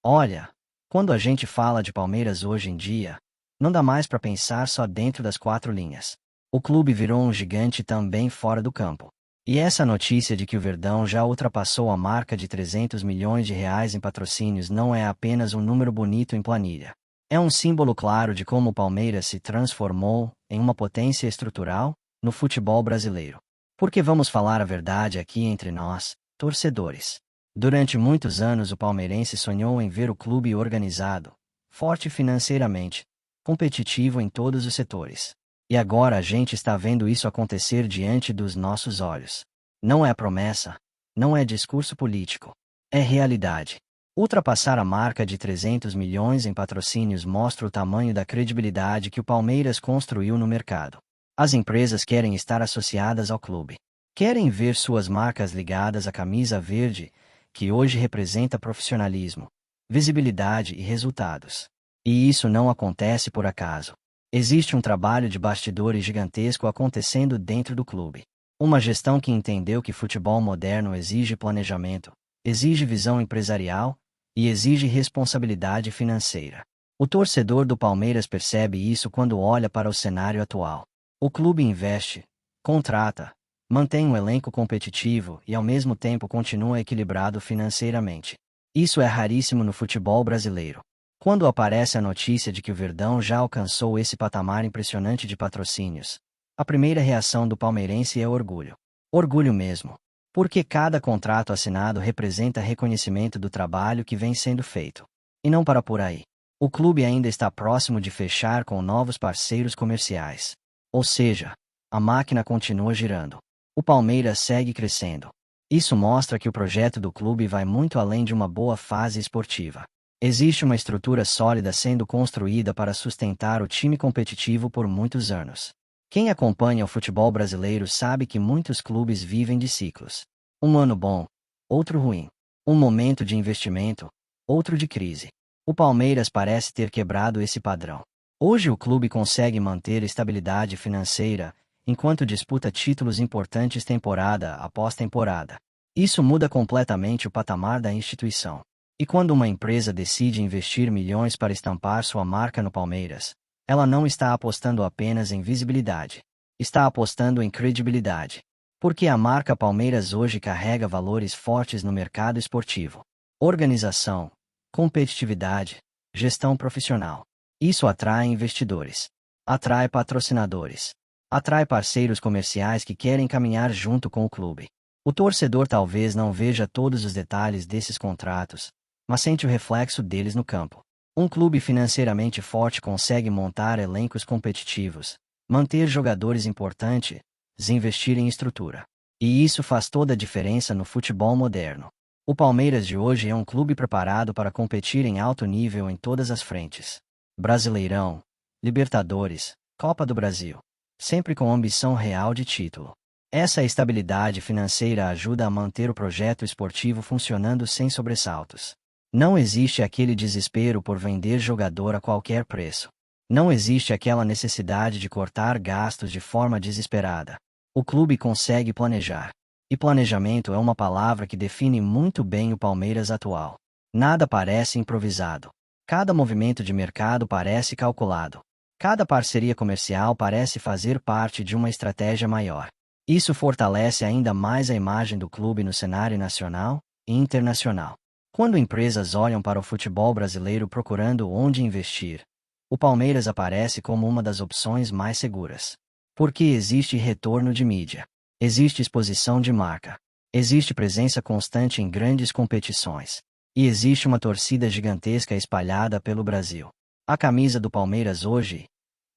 Olha, quando a gente fala de Palmeiras hoje em dia, não dá mais para pensar só dentro das quatro linhas. O clube virou um gigante também fora do campo. E essa notícia de que o Verdão já ultrapassou a marca de 300 milhões de reais em patrocínios não é apenas um número bonito em planilha. É um símbolo claro de como o Palmeiras se transformou em uma potência estrutural no futebol brasileiro. Porque vamos falar a verdade aqui entre nós, torcedores. Durante muitos anos o palmeirense sonhou em ver o clube organizado, forte financeiramente, competitivo em todos os setores. E agora a gente está vendo isso acontecer diante dos nossos olhos. Não é promessa, não é discurso político, é realidade. Ultrapassar a marca de 300 milhões em patrocínios mostra o tamanho da credibilidade que o Palmeiras construiu no mercado. As empresas querem estar associadas ao clube. Querem ver suas marcas ligadas à camisa verde, que hoje representa profissionalismo, visibilidade e resultados. E isso não acontece por acaso. Existe um trabalho de bastidores gigantesco acontecendo dentro do clube. Uma gestão que entendeu que futebol moderno exige planejamento, exige visão empresarial e exige responsabilidade financeira. O torcedor do Palmeiras percebe isso quando olha para o cenário atual. O clube investe, contrata, mantém um elenco competitivo e ao mesmo tempo continua equilibrado financeiramente. Isso é raríssimo no futebol brasileiro. Quando aparece a notícia de que o Verdão já alcançou esse patamar impressionante de patrocínios, a primeira reação do palmeirense é orgulho. Orgulho mesmo. Porque cada contrato assinado representa reconhecimento do trabalho que vem sendo feito. E não para por aí. O clube ainda está próximo de fechar com novos parceiros comerciais. Ou seja, a máquina continua girando. O Palmeiras segue crescendo. Isso mostra que o projeto do clube vai muito além de uma boa fase esportiva. Existe uma estrutura sólida sendo construída para sustentar o time competitivo por muitos anos. Quem acompanha o futebol brasileiro sabe que muitos clubes vivem de ciclos. Um ano bom, outro ruim. Um momento de investimento, outro de crise. O Palmeiras parece ter quebrado esse padrão. Hoje o clube consegue manter estabilidade financeira, enquanto disputa títulos importantes temporada após temporada. Isso muda completamente o patamar da instituição. E quando uma empresa decide investir milhões para estampar sua marca no Palmeiras, ela não está apostando apenas em visibilidade. Está apostando em credibilidade. Porque a marca Palmeiras hoje carrega valores fortes no mercado esportivo. Organização, competitividade, gestão profissional. Isso atrai investidores. Atrai patrocinadores. Atrai parceiros comerciais que querem caminhar junto com o clube. O torcedor talvez não veja todos os detalhes desses contratos, mas sente o reflexo deles no campo. Um clube financeiramente forte consegue montar elencos competitivos, manter jogadores importantes, investir em estrutura. E isso faz toda a diferença no futebol moderno. O Palmeiras de hoje é um clube preparado para competir em alto nível em todas as frentes. Brasileirão, Libertadores, Copa do Brasil. Sempre com ambição real de título. Essa estabilidade financeira ajuda a manter o projeto esportivo funcionando sem sobressaltos. Não existe aquele desespero por vender jogador a qualquer preço. Não existe aquela necessidade de cortar gastos de forma desesperada. O clube consegue planejar. E planejamento é uma palavra que define muito bem o Palmeiras atual. Nada parece improvisado. Cada movimento de mercado parece calculado. Cada parceria comercial parece fazer parte de uma estratégia maior. Isso fortalece ainda mais a imagem do clube no cenário nacional e internacional. Quando empresas olham para o futebol brasileiro procurando onde investir, o Palmeiras aparece como uma das opções mais seguras. Porque existe retorno de mídia, existe exposição de marca, existe presença constante em grandes competições, e existe uma torcida gigantesca espalhada pelo Brasil. A camisa do Palmeiras hoje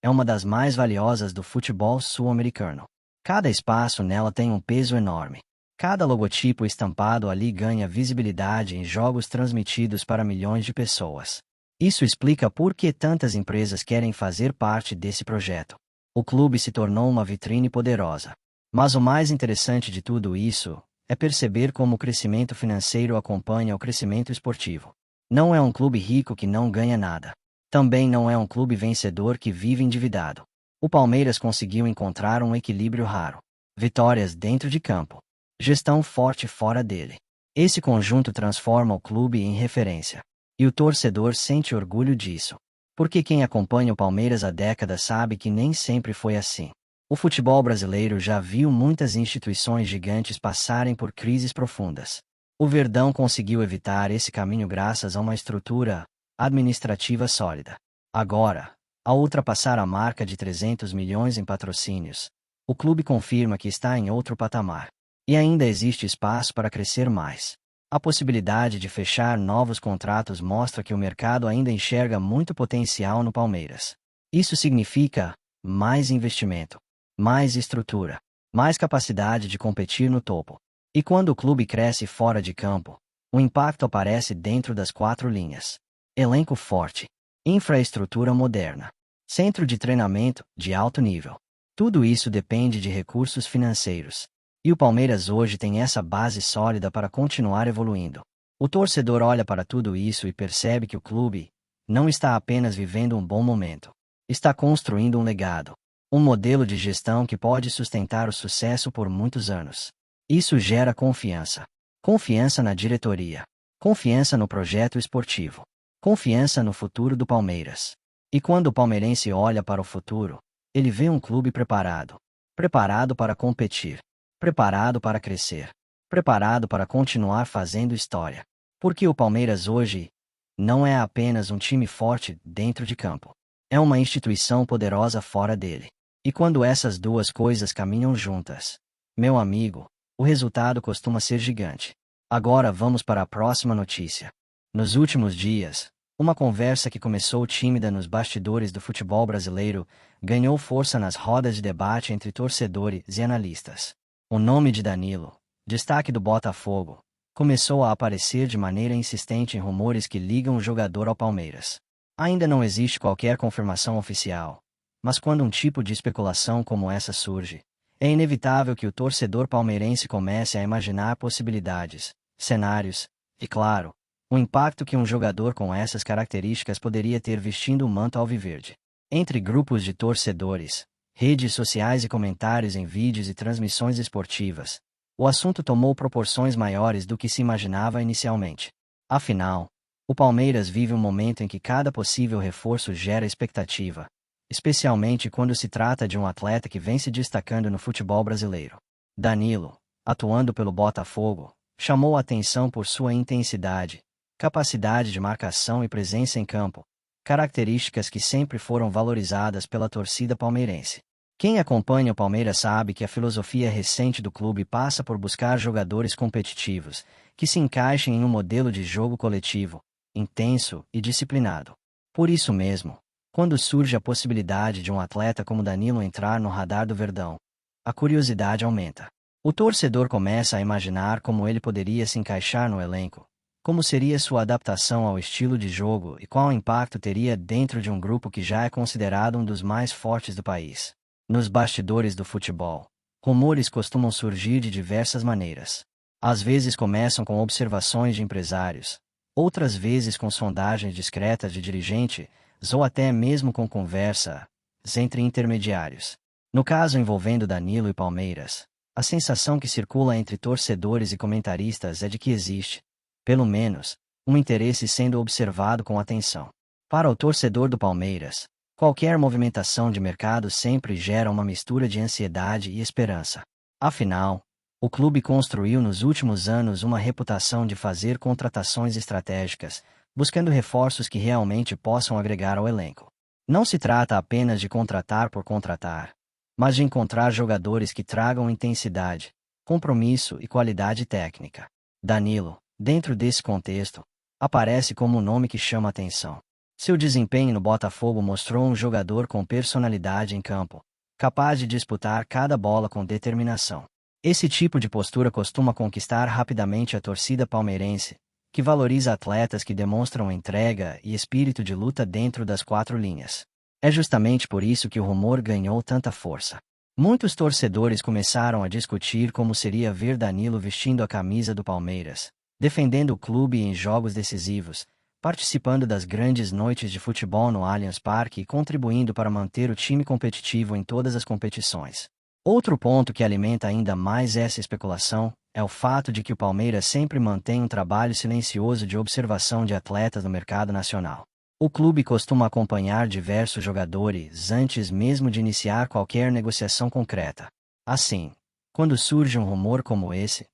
é uma das mais valiosas do futebol sul-americano. Cada espaço nela tem um peso enorme. Cada logotipo estampado ali ganha visibilidade em jogos transmitidos para milhões de pessoas. Isso explica por que tantas empresas querem fazer parte desse projeto. O clube se tornou uma vitrine poderosa. Mas o mais interessante de tudo isso é perceber como o crescimento financeiro acompanha o crescimento esportivo. Não é um clube rico que não ganha nada. Também não é um clube vencedor que vive endividado. O Palmeiras conseguiu encontrar um equilíbrio raro. Vitórias dentro de campo. Gestão forte fora dele. Esse conjunto transforma o clube em referência. E o torcedor sente orgulho disso. Porque quem acompanha o Palmeiras há décadas sabe que nem sempre foi assim. O futebol brasileiro já viu muitas instituições gigantes passarem por crises profundas. O Verdão conseguiu evitar esse caminho graças a uma estrutura administrativa sólida. Agora, ao ultrapassar a marca de 300 milhões em patrocínios, o clube confirma que está em outro patamar. E ainda existe espaço para crescer mais. A possibilidade de fechar novos contratos mostra que o mercado ainda enxerga muito potencial no Palmeiras. Isso significa mais investimento, mais estrutura, mais capacidade de competir no topo. E quando o clube cresce fora de campo, o impacto aparece dentro das quatro linhas. Elenco forte, infraestrutura moderna, centro de treinamento de alto nível. Tudo isso depende de recursos financeiros. E o Palmeiras hoje tem essa base sólida para continuar evoluindo. O torcedor olha para tudo isso e percebe que o clube não está apenas vivendo um bom momento. Está construindo um legado. Um modelo de gestão que pode sustentar o sucesso por muitos anos. Isso gera confiança. Confiança na diretoria. Confiança no projeto esportivo. Confiança no futuro do Palmeiras. E quando o palmeirense olha para o futuro, ele vê um clube preparado. Preparado para competir. Preparado para crescer. Preparado para continuar fazendo história. Porque o Palmeiras hoje não é apenas um time forte dentro de campo. É uma instituição poderosa fora dele. E quando essas duas coisas caminham juntas, meu amigo, o resultado costuma ser gigante. Agora vamos para a próxima notícia. Nos últimos dias, uma conversa que começou tímida nos bastidores do futebol brasileiro ganhou força nas rodas de debate entre torcedores e analistas. O nome de Danilo, destaque do Botafogo, começou a aparecer de maneira insistente em rumores que ligam o jogador ao Palmeiras. Ainda não existe qualquer confirmação oficial, mas quando um tipo de especulação como essa surge, é inevitável que o torcedor palmeirense comece a imaginar possibilidades, cenários, e claro, o impacto que um jogador com essas características poderia ter vestindo o manto alviverde. Entre grupos de torcedores, redes sociais e comentários em vídeos e transmissões esportivas, o assunto tomou proporções maiores do que se imaginava inicialmente. Afinal, o Palmeiras vive um momento em que cada possível reforço gera expectativa, especialmente quando se trata de um atleta que vem se destacando no futebol brasileiro. Danilo, atuando pelo Botafogo, chamou a atenção por sua intensidade, capacidade de marcação e presença em campo, características que sempre foram valorizadas pela torcida palmeirense. Quem acompanha o Palmeiras sabe que a filosofia recente do clube passa por buscar jogadores competitivos, que se encaixem em um modelo de jogo coletivo, intenso e disciplinado. Por isso mesmo, quando surge a possibilidade de um atleta como Danilo entrar no radar do Verdão, a curiosidade aumenta. O torcedor começa a imaginar como ele poderia se encaixar no elenco, como seria sua adaptação ao estilo de jogo e qual impacto teria dentro de um grupo que já é considerado um dos mais fortes do país. Nos bastidores do futebol, rumores costumam surgir de diversas maneiras. Às vezes começam com observações de empresários, outras vezes com sondagens discretas de dirigentes, ou até mesmo com conversas entre intermediários. No caso envolvendo Danilo e Palmeiras, a sensação que circula entre torcedores e comentaristas é de que existe, pelo menos, um interesse sendo observado com atenção. Para o torcedor do Palmeiras, qualquer movimentação de mercado sempre gera uma mistura de ansiedade e esperança. Afinal, o clube construiu nos últimos anos uma reputação de fazer contratações estratégicas, buscando reforços que realmente possam agregar ao elenco. Não se trata apenas de contratar por contratar, mas de encontrar jogadores que tragam intensidade, compromisso e qualidade técnica. Danilo, dentro desse contexto, aparece como um nome que chama atenção. Seu desempenho no Botafogo mostrou um jogador com personalidade em campo, capaz de disputar cada bola com determinação. Esse tipo de postura costuma conquistar rapidamente a torcida palmeirense, que valoriza atletas que demonstram entrega e espírito de luta dentro das quatro linhas. É justamente por isso que o rumor ganhou tanta força. Muitos torcedores começaram a discutir como seria ver Danilo vestindo a camisa do Palmeiras, defendendo o clube em jogos decisivos, participando das grandes noites de futebol no Allianz Parque e contribuindo para manter o time competitivo em todas as competições. Outro ponto que alimenta ainda mais essa especulação é o fato de que o Palmeiras sempre mantém um trabalho silencioso de observação de atletas no mercado nacional. O clube costuma acompanhar diversos jogadores antes mesmo de iniciar qualquer negociação concreta. Assim, quando surge um rumor como esse,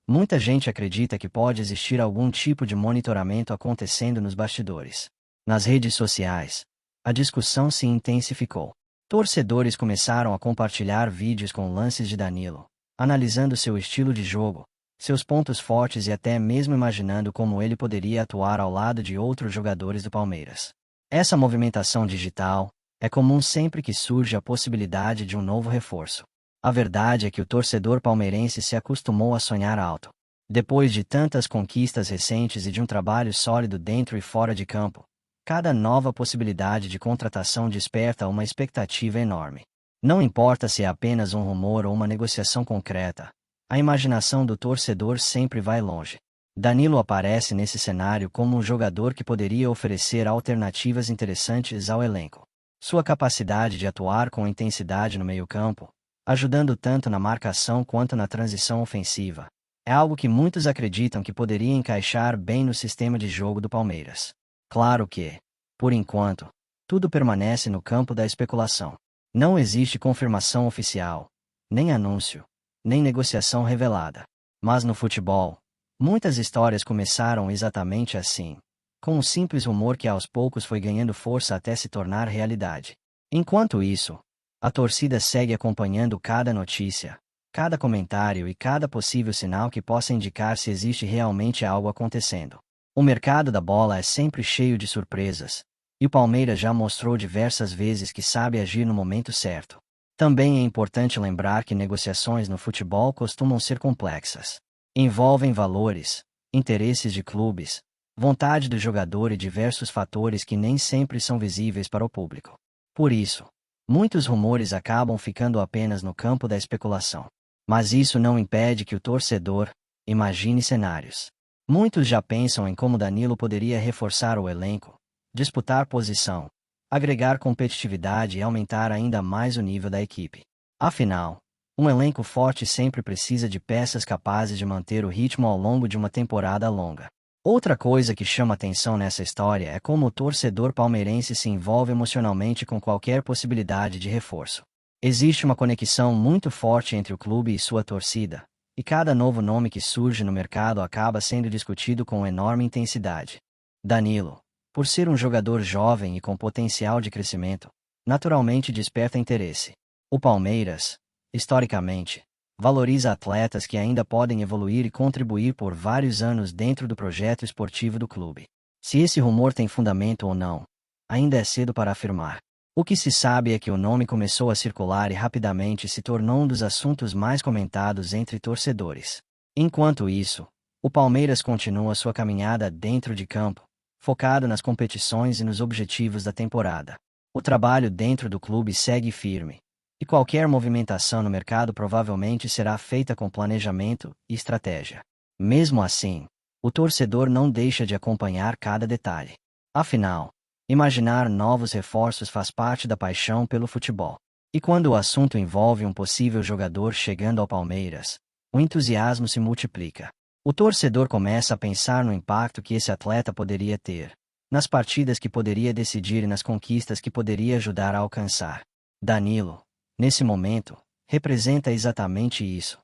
muita gente acredita que pode existir algum tipo de monitoramento acontecendo nos bastidores. Nas redes sociais, a discussão se intensificou. Torcedores começaram a compartilhar vídeos com lances de Danilo, analisando seu estilo de jogo, seus pontos fortes e até mesmo imaginando como ele poderia atuar ao lado de outros jogadores do Palmeiras. Essa movimentação digital é comum sempre que surge a possibilidade de um novo reforço. A verdade é que o torcedor palmeirense se acostumou a sonhar alto. Depois de tantas conquistas recentes e de um trabalho sólido dentro e fora de campo, cada nova possibilidade de contratação desperta uma expectativa enorme. Não importa se é apenas um rumor ou uma negociação concreta, a imaginação do torcedor sempre vai longe. Danilo aparece nesse cenário como um jogador que poderia oferecer alternativas interessantes ao elenco. Sua capacidade de atuar com intensidade no meio-campo, ajudando tanto na marcação quanto na transição ofensiva, é algo que muitos acreditam que poderia encaixar bem no sistema de jogo do Palmeiras. Claro que, por enquanto, tudo permanece no campo da especulação. Não existe confirmação oficial, nem anúncio, nem negociação revelada. Mas no futebol, muitas histórias começaram exatamente assim, com um simples rumor que aos poucos foi ganhando força até se tornar realidade. Enquanto isso, a torcida segue acompanhando cada notícia, cada comentário e cada possível sinal que possa indicar se existe realmente algo acontecendo. O mercado da bola é sempre cheio de surpresas, e o Palmeiras já mostrou diversas vezes que sabe agir no momento certo. Também é importante lembrar que negociações no futebol costumam ser complexas. Envolvem valores, interesses de clubes, vontade do jogador e diversos fatores que nem sempre são visíveis para o público. Por isso, muitos rumores acabam ficando apenas no campo da especulação. Mas isso não impede que o torcedor imagine cenários. Muitos já pensam em como Danilo poderia reforçar o elenco, disputar posição, agregar competitividade e aumentar ainda mais o nível da equipe. Afinal, um elenco forte sempre precisa de peças capazes de manter o ritmo ao longo de uma temporada longa. Outra coisa que chama atenção nessa história é como o torcedor palmeirense se envolve emocionalmente com qualquer possibilidade de reforço. Existe uma conexão muito forte entre o clube e sua torcida, e cada novo nome que surge no mercado acaba sendo discutido com enorme intensidade. Danilo, por ser um jogador jovem e com potencial de crescimento, naturalmente desperta interesse. O Palmeiras, historicamente, valoriza atletas que ainda podem evoluir e contribuir por vários anos dentro do projeto esportivo do clube. Se esse rumor tem fundamento ou não, ainda é cedo para afirmar. O que se sabe é que o nome começou a circular e rapidamente se tornou um dos assuntos mais comentados entre torcedores. Enquanto isso, o Palmeiras continua sua caminhada dentro de campo, focado nas competições e nos objetivos da temporada. O trabalho dentro do clube segue firme, e qualquer movimentação no mercado provavelmente será feita com planejamento e estratégia. Mesmo assim, o torcedor não deixa de acompanhar cada detalhe. Afinal, imaginar novos reforços faz parte da paixão pelo futebol. E quando o assunto envolve um possível jogador chegando ao Palmeiras, o entusiasmo se multiplica. O torcedor começa a pensar no impacto que esse atleta poderia ter, nas partidas que poderia decidir e nas conquistas que poderia ajudar a alcançar. Danilo, nesse momento, representa exatamente isso.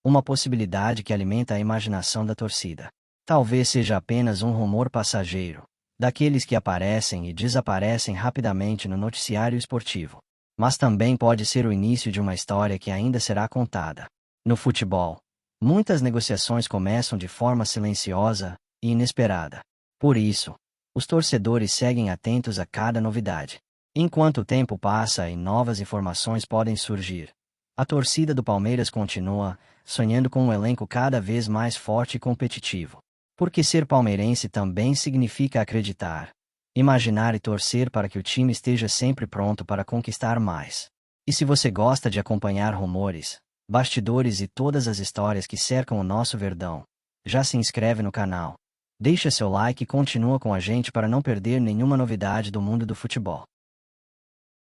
Uma possibilidade que alimenta a imaginação da torcida. Talvez seja apenas um rumor passageiro, daqueles que aparecem e desaparecem rapidamente no noticiário esportivo. Mas também pode ser o início de uma história que ainda será contada. No futebol, muitas negociações começam de forma silenciosa e inesperada. Por isso, os torcedores seguem atentos a cada novidade. Enquanto o tempo passa e novas informações podem surgir, a torcida do Palmeiras continua sonhando com um elenco cada vez mais forte e competitivo. Porque ser palmeirense também significa acreditar, imaginar e torcer para que o time esteja sempre pronto para conquistar mais. E se você gosta de acompanhar rumores, bastidores e todas as histórias que cercam o nosso Verdão, já se inscreve no canal, deixa seu like e continua com a gente para não perder nenhuma novidade do mundo do futebol.